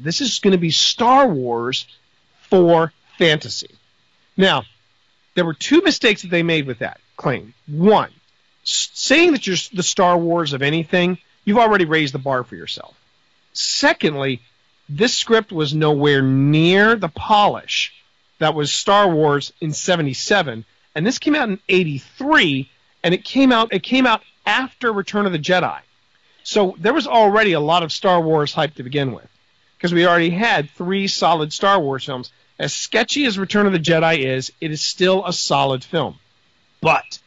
This is going to be Star Wars for fantasy. Now, there were two mistakes that they made with that claim. One, saying that you're the Star Wars of anything, you've already raised the bar for yourself. Secondly, this script was nowhere near the polish that was Star Wars in 77, and this came out in 83, and it came out after Return of the Jedi. So there was already a lot of Star Wars hype to begin with, because we already had 3 solid Star Wars films. As sketchy as Return of the Jedi is, it is still a solid film. But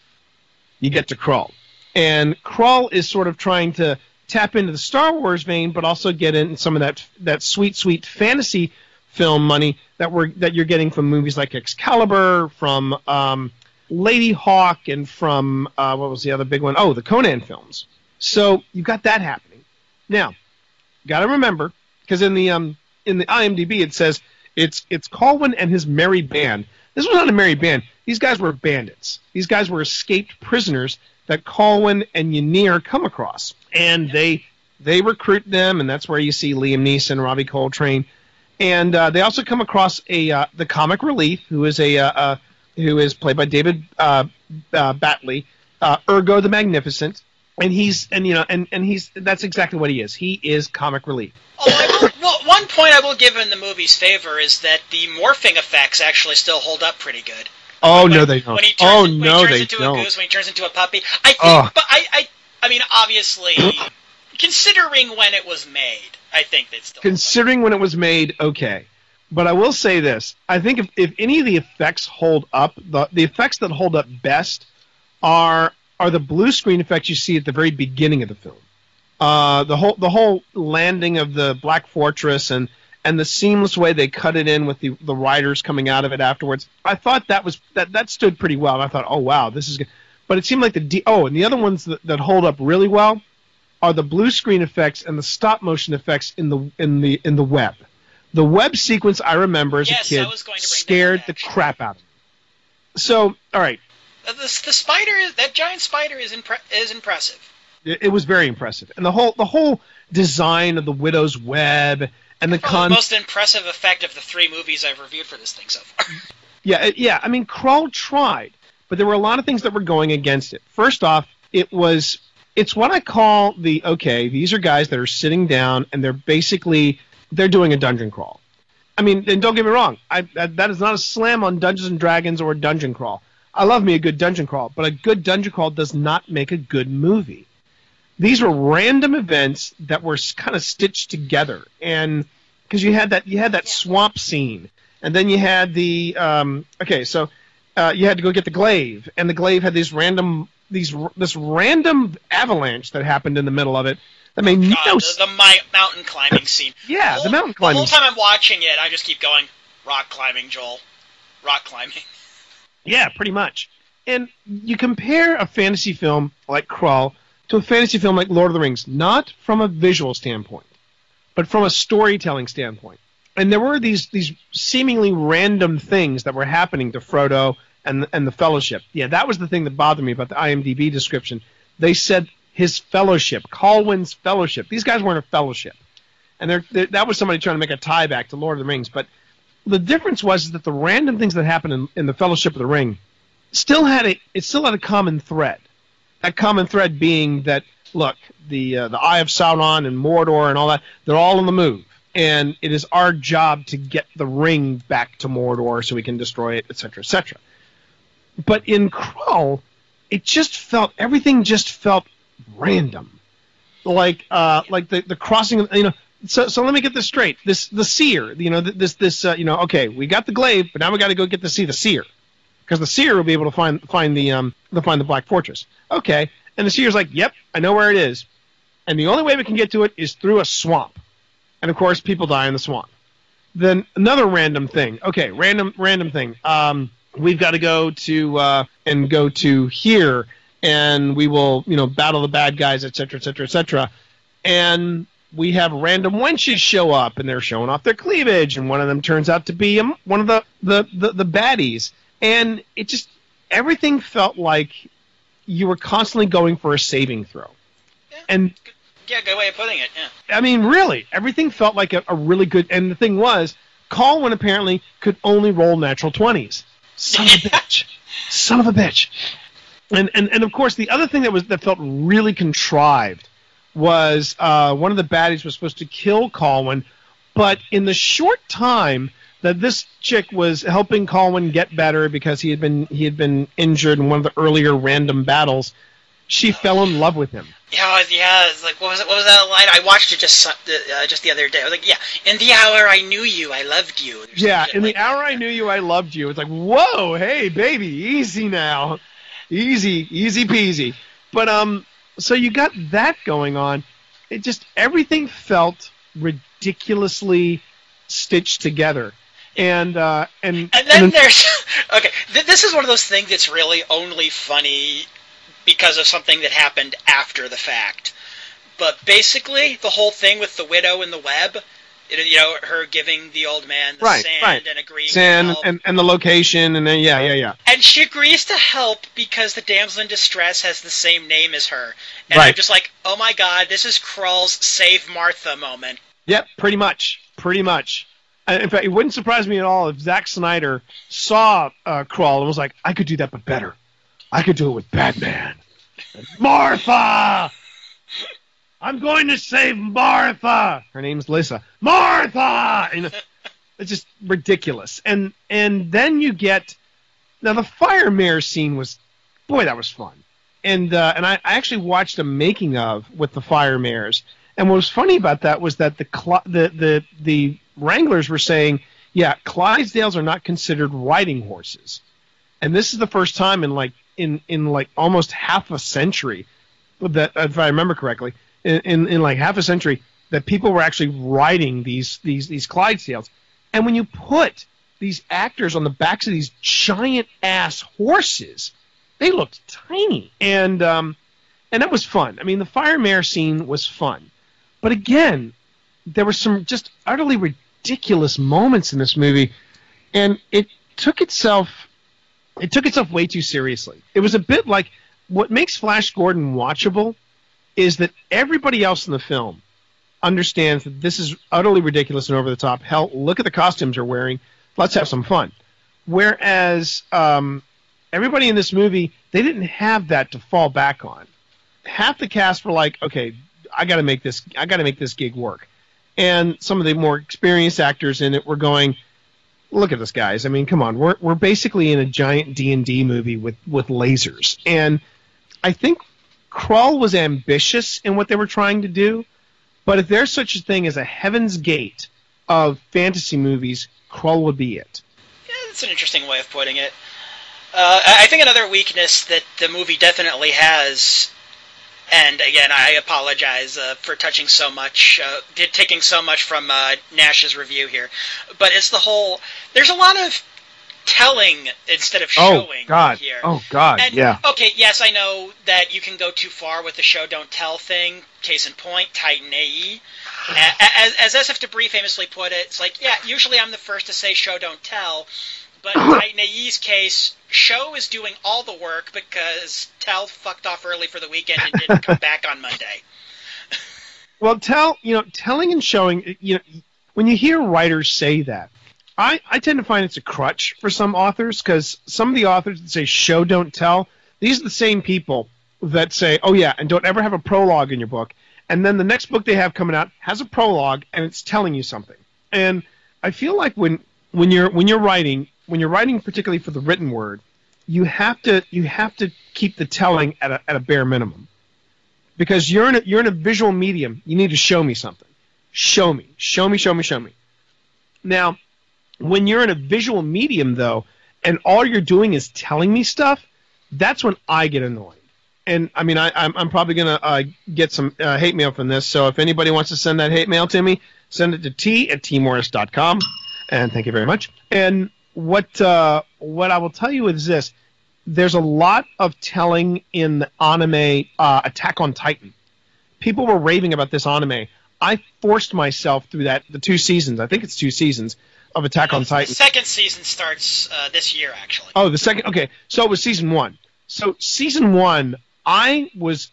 you get to Krull. And Krull is sort of trying to tap into the Star Wars vein, but also get in some of that sweet, sweet fantasy film money that you're getting from movies like Excalibur, from Lady Hawk, and from, what was the other big one? Oh, the Conan films. So you've got that happening. Now, got to remember, because in the IMDb it says it's Colwyn and his merry band. This was not a merry band. These guys were bandits. These guys were escaped prisoners that Colwyn and Ynir come across, and they recruit them, and that's where you see Liam Neeson, Robbie Coltrane, and they also come across the comic relief, who is played by David Batley, Ergo the Magnificent. And he's that's exactly what he is. He is comic relief. One point I will give in the movie's favor is that the morphing effects actually still hold up pretty good. Oh, no, they don't. When he turns into a goose, when he turns into a puppy. I think, but I mean, obviously, considering when it was made, I think that's still. Considering when it was made, okay. But I will say this: I think if any of the effects hold up, the effects that hold up best are the blue screen effects you see at the very beginning of the film. The whole landing of the Black Fortress and the seamless way they cut it in with the riders coming out of it afterwards. I thought that stood pretty well. And I thought, oh wow, this is good. But it seemed like and the other ones that hold up really well are the blue screen effects and the stop motion effects in the web. The web sequence I remember as a kid scared the crap out of me. So, all right. The spider that giant spider is impressive. It was very impressive, and the whole design of the Widow's Web and the most impressive effect of the 3 movies I've reviewed for this thing so far. Yeah. I mean, Krull tried, but there were a lot of things that were going against it. First off, it's what I call these are guys that are sitting down and they're doing a dungeon crawl. I mean, and don't get me wrong, that is not a slam on Dungeons and Dragons or dungeon crawl. I love me a good dungeon crawl, but a good dungeon crawl does not make a good movie. These were random events that were kind of stitched together, and because you had that swamp scene, and then you had the you had to go get the glaive, and the glaive had this random avalanche that happened in the middle of it. That made the mountain climbing scene. Yeah, the mountain climbing. The whole time I'm watching it, I just keep going, rock climbing, Joel, rock climbing. Yeah, pretty much. And you compare a fantasy film like Krull to a fantasy film like Lord of the Rings, not from a visual standpoint, but from a storytelling standpoint. And there were these seemingly random things that were happening to Frodo and the Fellowship. Yeah, that was the thing that bothered me about the IMDb description. They said his fellowship, Colwyn's fellowship. These guys weren't a fellowship. And that was somebody trying to make a tie back to Lord of the Rings, but the difference was that the random things that happened in the Fellowship of the Ring still had a common thread. That common thread being that, look, the Eye of Sauron and Mordor and all that, they're all on the move. And it is our job to get the ring back to Mordor so we can destroy it, etc., etc. But in Krull, everything just felt random. Like the crossing of, So let me get this straight. The seer, okay, we got the glaive, but now we got to go get to see the seer, because the seer will be able to find the Black Fortress. Okay, and the seer's like, yep, I know where it is, and the only way we can get to it is through a swamp, and of course people die in the swamp. Then another random thing. Okay, random thing. We've got to go to here, and we will battle the bad guys, etc., etc., etc., and we have random wenches show up, and they're showing off their cleavage, and one of them turns out to be one of the baddies. And it just, everything felt like you were constantly going for a saving throw. Yeah. And Yeah, good way of putting it, yeah. I mean, really, everything felt like a really good... And the thing was, Colwyn apparently could only roll natural 20s. Son of a bitch. Son of a bitch. And of course, the other thing that felt really contrived was one of the baddies was supposed to kill Colwyn, but in the short time that this chick was helping Colwyn get better because he had been injured in one of the earlier random battles, she fell in love with him. Yeah, it's like, what was that line? I watched it just the other day. I was like, yeah, in the hour I knew you, I loved you. Yeah, in the hour I knew you, I loved you. It's like, whoa, hey, baby, easy now. Easy peasy. But, so you got that going on. It just, everything felt ridiculously stitched together. And then there's, okay, this is one of those things that's really only funny because of something that happened after the fact. But basically, the whole thing with the widow in the web, you know, her giving the old man the sand and agreeing to help. And the location, and then, yeah. And she agrees to help because the damsel in distress has the same name as her. And I'm just like, oh my god, this is Krull's Save Martha moment. Yep, pretty much. In fact, it wouldn't surprise me at all if Zack Snyder saw Krull and was like, I could do that, but better. I could do it with Batman. Martha! I'm going to save Martha! Her name's Lisa. Martha! And it's just ridiculous. And then you get... Now, the fire mare scene was... Boy, that was fun. And I actually watched a making of with the fire mares. And what was funny about that was that the wranglers were saying, yeah, Clydesdales are not considered riding horses. And this is the first time in almost half a century, that, if I remember correctly, in like half a century, that people were actually riding these Clydesdales. And when you put these actors on the backs of these giant ass horses, they looked tiny. And that was fun. I mean, the fire mare scene was fun. But again, there were some just utterly ridiculous moments in this movie, and it took itself way too seriously. It was a bit like, what makes Flash Gordon watchable is that everybody else in the film understands that this is utterly ridiculous and over the top. Hell, look at the costumes they're wearing. Let's have some fun. Whereas everybody in this movie, they didn't have that to fall back on. Half the cast were like, okay, I got to make this gig work. And some of the more experienced actors in it were going, look at this, guys. I mean, come on. We're basically in a giant D&D movie with lasers. And I think Krull was ambitious in what they were trying to do, but if there's such a thing as a Heaven's Gate of fantasy movies, Krull would be it. Yeah, that's an interesting way of putting it. I think another weakness that the movie definitely has, and again, I apologize for taking so much from Nash's review here, but it's the whole, there's a lot of telling instead of showing here. Oh, God, and, yeah. Okay, yes, I know that you can go too far with the show don't tell thing. Case in point, Titan AE. As SF Debris famously put it, it's like, yeah, usually I'm the first to say show don't tell, but in Titan AE's case, show is doing all the work because Tell fucked off early for the weekend and didn't come back on Monday. Well, telling and showing, when you hear writers say that, I tend to find it's a crutch for some authors, because some of the authors that say show don't tell, these are the same people that say, oh yeah, and don't ever have a prologue in your book, and then the next book they have coming out has a prologue and it's telling you something. And I feel like when you're writing particularly for the written word, you have to keep the telling at a bare minimum, because you're in a visual medium. You need to show me something. Show me. Now, when you're in a visual medium, though, and all you're doing is telling me stuff, that's when I get annoyed. And, I mean, I'm probably going to get some hate mail from this, so if anybody wants to send that hate mail to me, send it to t@tmorris.com, and thank you very much. And what I will tell you is this. There's a lot of telling in the anime Attack on Titan. People were raving about this anime. I forced myself through the 2 seasons. I think it's 2 seasons of Attack on Titan. The second season starts this year, actually. Oh, the second? Okay. So it was season 1. So season 1, I was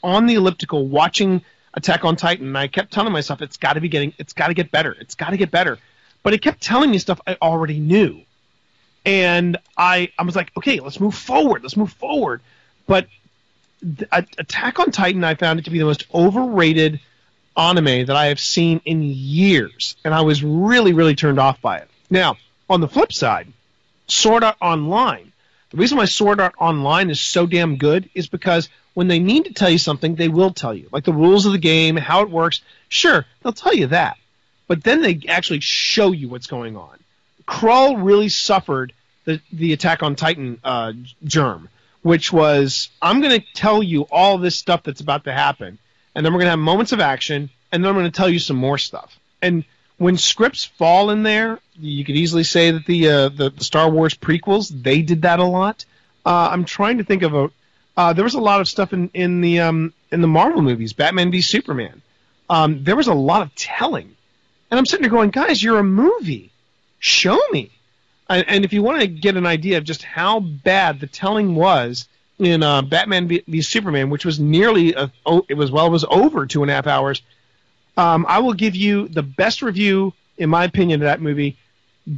on the elliptical watching Attack on Titan, and I kept telling myself it's got to get better. But it kept telling me stuff I already knew. And I was like, okay, let's move forward. But Attack on Titan, I found it to be the most overrated anime that I have seen in years, and I was really, really turned off by it. Now, on the flip side, Sword Art Online. The reason why Sword Art Online is so damn good is because when they need to tell you something, they will tell you. Like the rules of the game, how it works. Sure, they'll tell you that. But then they actually show you what's going on. Krull really suffered the Attack on Titan germ, which was, I'm going to tell you all this stuff that's about to happen, and then we're going to have moments of action, and then I'm going to tell you some more stuff. And when scripts fall in there, you could easily say that the Star Wars prequels, they did that a lot. I'm trying to think of there was a lot of stuff in the Marvel movies, Batman v Superman. There was a lot of telling, and I'm sitting there going, guys, you're a movie, show me. And if you want to get an idea of just how bad the telling was in Batman v Superman, which was it was over 2.5 hours. I will give you the best review, in my opinion, of that movie,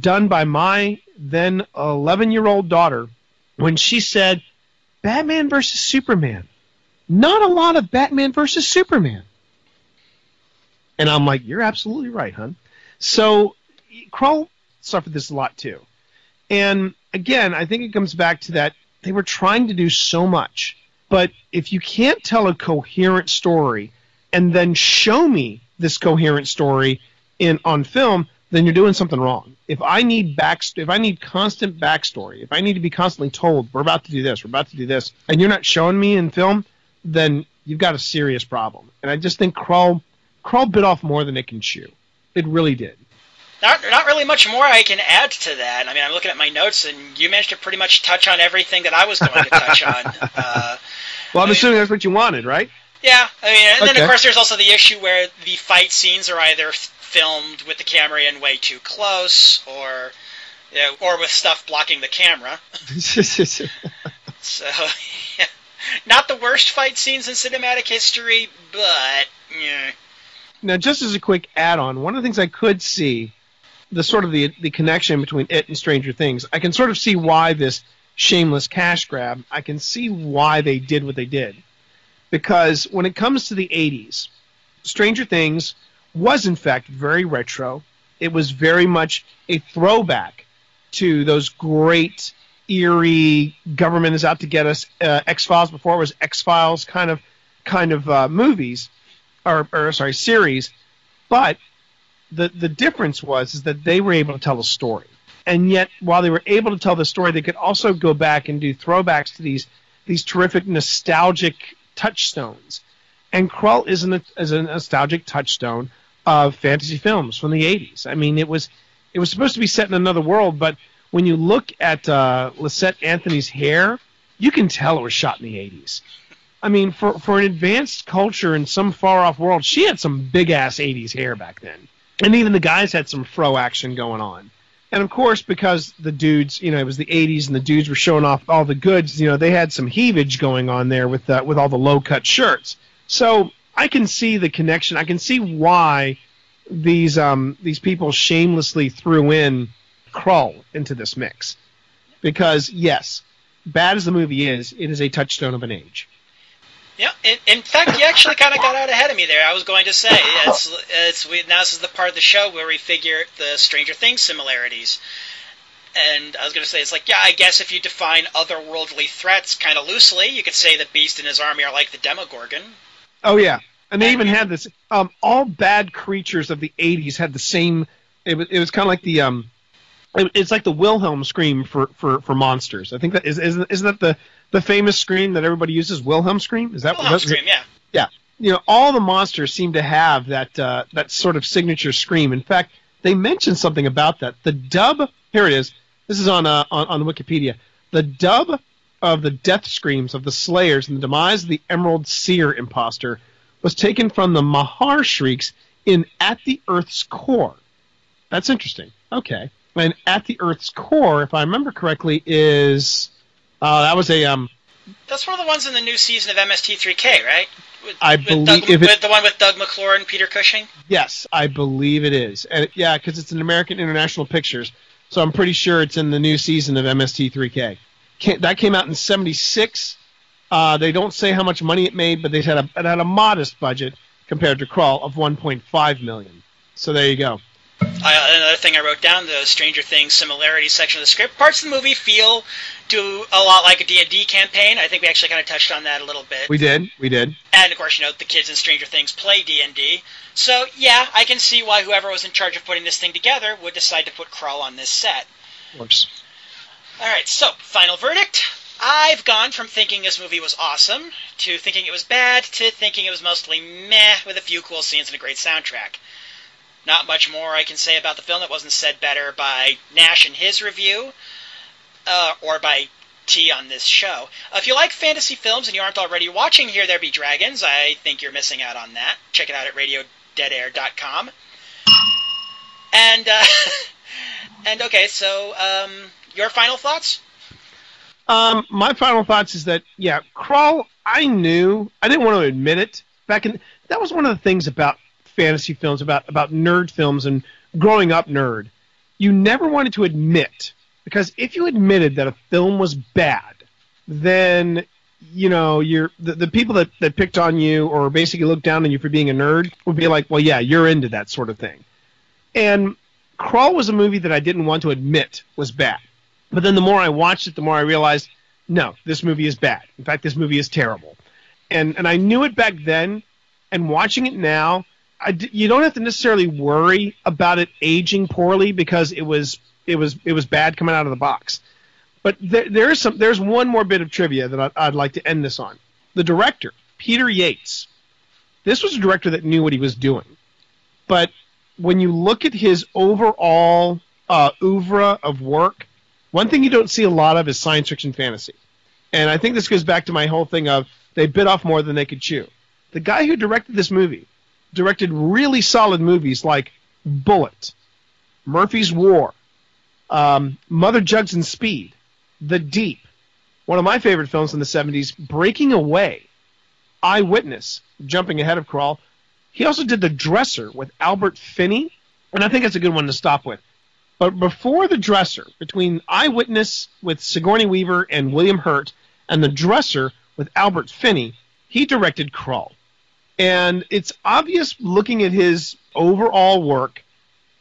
done by my then 11-year-old daughter, when she said, Batman versus Superman. Not a lot of Batman versus Superman. And I'm like, you're absolutely right, hon. So Krull suffered this a lot too. And again, I think it comes back to that they were trying to do so much. But if you can't tell a coherent story and then show me this coherent story on film, then you're doing something wrong. If I need constant backstory, if I need to be constantly told, we're about to do this, and you're not showing me in film, then you've got a serious problem. And I just think Krull bit off more than it can chew. It really did. Not really much more I can add to that. I mean, I'm looking at my notes, and you managed to pretty much touch on everything that I was going to touch on. Well, I'm assuming that's what you wanted, right? Yeah, I mean, and then of course there's also the issue where the fight scenes are either filmed with the camera in way too close, or with stuff blocking the camera. So, yeah. Not the worst fight scenes in cinematic history, but yeah. Now, just as a quick add-on, one of the things I could see, the connection between it and Stranger Things, I can sort of see why this shameless cash grab, I can see why they did what they did. Because when it comes to the 80s, Stranger Things was, in fact, very retro. It was very much a throwback to those great, eerie, government is out to get us, X-Files before it was X-Files kind of movies, series. But the difference was that they were able to tell a story. And yet, while they were able to tell the story, they could also go back and do throwbacks to these terrific nostalgic touchstones. And Krull is a nostalgic touchstone of fantasy films from the 80s. I mean, it was supposed to be set in another world, but when you look at Lisette Anthony's hair, you can tell it was shot in the 80s. I mean, for an advanced culture in some far-off world, she had some big-ass 80s hair back then. And even the guys had some fro action going on. And, of course, because the dudes, it was the 80s and the dudes were showing off all the goods, they had some heavage going on there with all the low-cut shirts. So I can see the connection. I can see why these people shamelessly threw in Krull into this mix. Because, yes, bad as the movie is, it is a touchstone of an age. Yeah, in fact, you actually kind of got out ahead of me there. I was going to say, now this is the part of the show where we figure the Stranger Things similarities. And I was going to say, it's like, yeah, I guess if you define otherworldly threats kind of loosely, you could say that Beast and his army are like the Demogorgon. Oh, yeah. And they even had this, all bad creatures of the 80s had the same, it was kind of like the, it's like the Wilhelm scream for monsters. I think that isn't that the famous scream that everybody uses, Wilhelm scream? Is that Wilhelm scream? Yeah. Yeah. All the monsters seem to have that sort of signature scream. In fact, they mentioned something about that. The dub, here it is. This is on the Wikipedia. The dub of the death screams of the Slayers and the demise of the Emerald Seer imposter was taken from the Mahar shrieks in At the Earth's Core. That's interesting. Okay. And At the Earth's Core, if I remember correctly, is that was a That's one of the ones in the new season of MST3K, right? I believe with the one with Doug McClure and Peter Cushing. Yes, I believe it is, and yeah, because it's an American International Pictures, so I'm pretty sure it's in the new season of MST3K. That came out in ~76. They don't say how much money it made, but it had a modest budget compared to Krull of $1.5 million. So there you go. Another thing I wrote down, the Stranger Things similarities section of the script. Parts of the movie feel a lot like a D&D campaign. I think we actually kind of touched on that a little bit. We did. And, of course, the kids in Stranger Things play D&D. So, yeah, I can see why whoever was in charge of putting this thing together would decide to put Krull on this set. Of course. All right, so, final verdict. I've gone from thinking this movie was awesome to thinking it was bad to thinking it was mostly meh with a few cool scenes and a great soundtrack. Not much more I can say about the film that wasn't said better by Nash in his review, or by T on this show. If you like fantasy films and you aren't already watching Here There Be Dragons, I think you're missing out on that. Check it out at radiodeadair.com. And okay, so your final thoughts? My final thoughts is that, yeah, Krull, I didn't want to admit it. That was one of the things about fantasy films, about nerd films and growing up nerd. You never wanted to admit, because if you admitted that a film was bad, then the people that picked on you or basically looked down on you for being a nerd would be like, well, yeah, you're into that sort of thing. And Krull was a movie that I didn't want to admit was bad. But then the more I watched it, the more I realized, no, this movie is bad. In fact, this movie is terrible. And I knew it back then, and watching it now, you don't have to necessarily worry about it aging poorly because it was bad coming out of the box. But there's one more bit of trivia that I'd like to end this on. The director, Peter Yates, this was a director that knew what he was doing. But when you look at his overall oeuvre of work, one thing you don't see a lot of is science fiction fantasy. And I think this goes back to my whole thing of they bit off more than they could chew. The guy who directed this movie directed really solid movies like Bullet, Murphy's War, Mother Jugs and Speed, The Deep, one of my favorite films in the 70s, Breaking Away, Eyewitness, jumping ahead of Krull. He also did The Dresser with Albert Finney, and I think that's a good one to stop with. But before The Dresser, between Eyewitness with Sigourney Weaver and William Hurt and The Dresser with Albert Finney, he directed Krull. And it's obvious looking at his overall work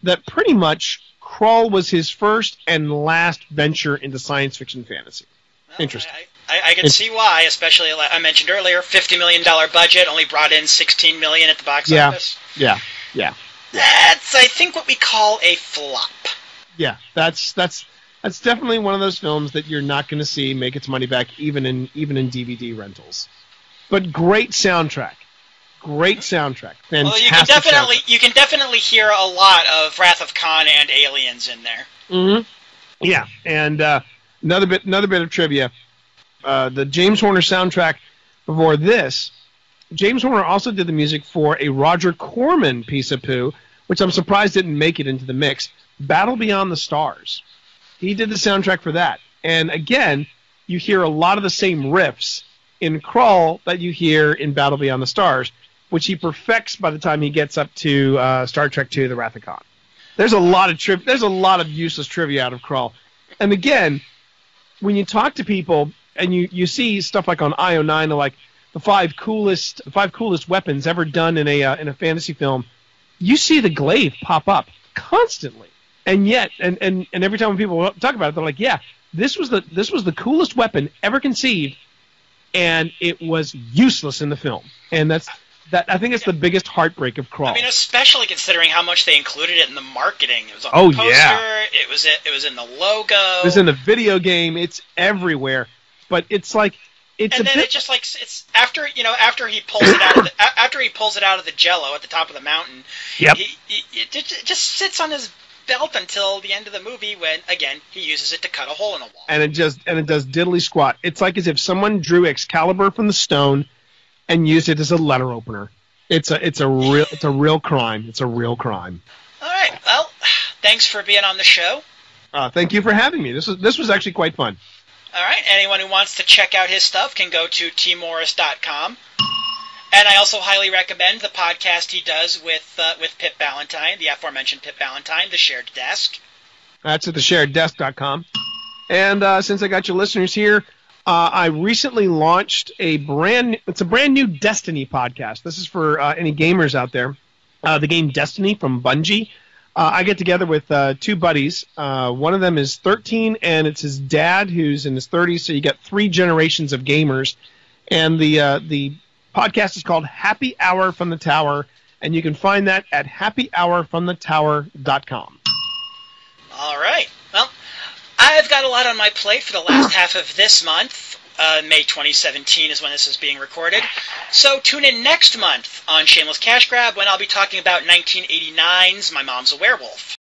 that pretty much Krull was his first and last venture into science fiction fantasy. Well, Interesting. I can see why, especially, like I mentioned earlier, $50 million budget, only brought in $16 million at the box office. Yeah. That's, I think, what we call a flop. Yeah, that's definitely one of those films that you're not going to see make its money back even in DVD rentals. But great soundtrack. Fantastic. Well, you can definitely hear a lot of Wrath of Khan and Aliens in there. Mm-hmm. Yeah, and another bit of trivia. The James Horner soundtrack before this, James Horner also did the music for a Roger Corman piece of poo, which I'm surprised didn't make it into the mix, Battle Beyond the Stars. He did the soundtrack for that. And again, you hear a lot of the same riffs in Krull that you hear in Battle Beyond the Stars, which he perfects by the time he gets up to Star Trek II, The Wrath of Khan. There's a lot of useless trivia out of Krull. And again, when you talk to people and you see stuff like on IO9, like the five coolest weapons ever done in a fantasy film, you see the glaive pop up constantly. And yet, and every time when people talk about it, they're like, yeah, this was the coolest weapon ever conceived, and it was useless in the film. And I think it's the biggest heartbreak of Krull. I mean, especially considering how much they included it in the marketing. It was on the poster. Yeah. It was in the logo. It was in the video game. It's everywhere. But it's like it's after he pulls it out of the Jello at the top of the mountain. Yep. It just sits on his belt until the end of the movie when again he uses it to cut a hole in a wall. And it does diddly squat. It's like as if someone drew Excalibur from the stone and used it as a letter opener. It's a real crime. It's a real crime. All right. Well, thanks for being on the show. Thank you for having me. This was actually quite fun. All right. Anyone who wants to check out his stuff can go to tmorris.com. And I also highly recommend the podcast he does with Pip Ballantyne, the aforementioned Pip Ballantyne, The Shared Desk. That's at theshareddesk.com. And since I got your listeners here, I recently launched a brand new Destiny podcast. This is for any gamers out there. The game Destiny from Bungie. I get together with two buddies. One of them is 13, and it's his dad who's in his 30s, so you got 3 generations of gamers. And the podcast is called Happy Hour from the Tower, and you can find that at happyhourfromthetower.com. All right. Well, I've got a lot on my plate for the last half of this month. May 2017 is when this is being recorded. So tune in next month on Shameless Cashgrab when I'll be talking about 1989's My Mom's a Werewolf.